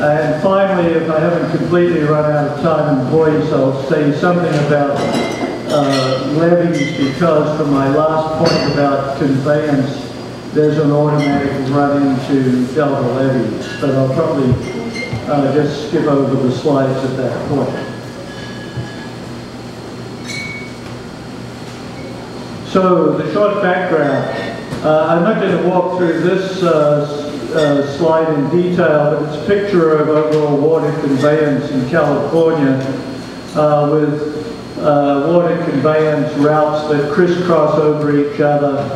And finally, if I haven't completely run out of time and voice, I'll say something about levees, because from my last point about conveyance, there's an automatic run into delta levees, but I'll probably just skip over the slides at that point. So, the short background. I'm not going to walk through this slide in detail, but it's a picture of overall water conveyance in California with water conveyance routes that crisscross over each other.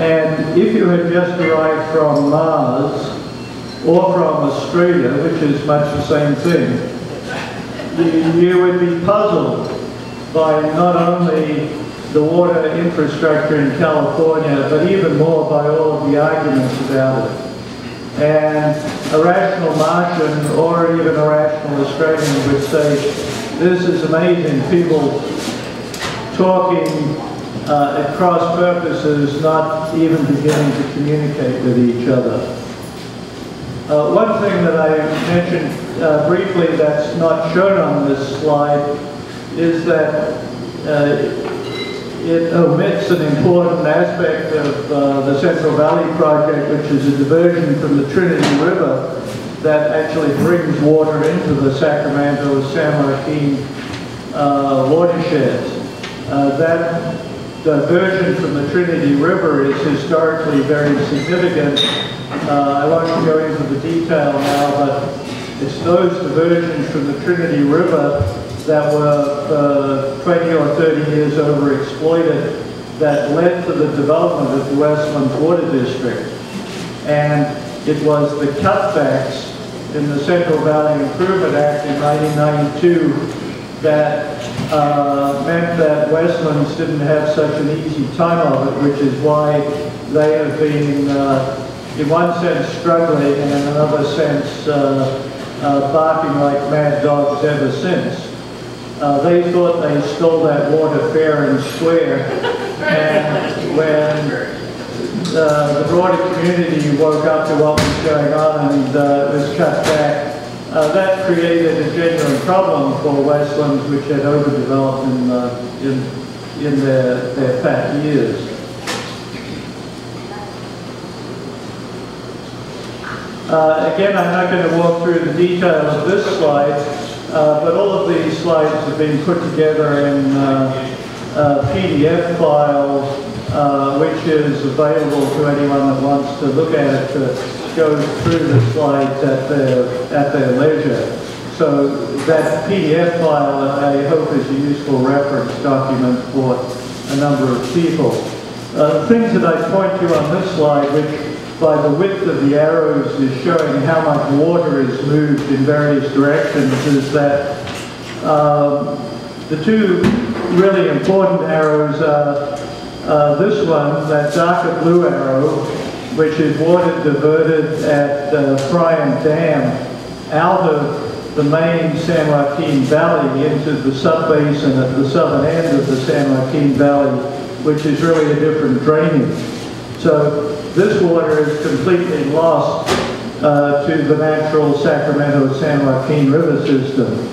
And if you had just arrived from Mars or from Australia, which is much the same thing, you would be puzzled by not only the water infrastructure in California, but even more by all of the arguments about it. And a rational Martian or even a rational Australian would say, this is amazing, people talking at cross purposes, not even beginning to communicate with each other. One thing that I mentioned briefly that's not shown on this slide is that it omits an important aspect of the Central Valley Project, which is a diversion from the Trinity River that actually brings water into the Sacramento-San Joaquin watersheds. That diversion from the Trinity River is historically very significant. I won't go into the detail now, but it's those diversions from the Trinity River that were 20 or 30 years overexploited that led to the development of the Westlands Water District. And it was the cutbacks in the Central Valley Improvement Act in 1992 that meant that Westlands didn't have such an easy time of it, which is why they have been, in one sense, struggling, and in another sense, barking like mad dogs ever since. They thought they stole that water fair and square, and when the broader community woke up to what was going on and it was cut back, that created a genuine problem for Westlands, which had overdeveloped in their fat years. Again, I'm not going to walk through the detail of this slide, but all of these slides have been put together in a PDF file, which is available to anyone that wants to look at it to go through the slides at their leisure. So that PDF file, I hope, is a useful reference document for a number of people. The things that I point to on this slide, which by the width of the arrows is showing how much water is moved in various directions, is that the two really important arrows are this one, that darker blue arrow, which is water diverted at Fryan Dam out of the main San Joaquin Valley into the sub-basin at the southern end of the San Joaquin Valley, which is really a different drainage. So this water is completely lost to the natural Sacramento-San Joaquin River system.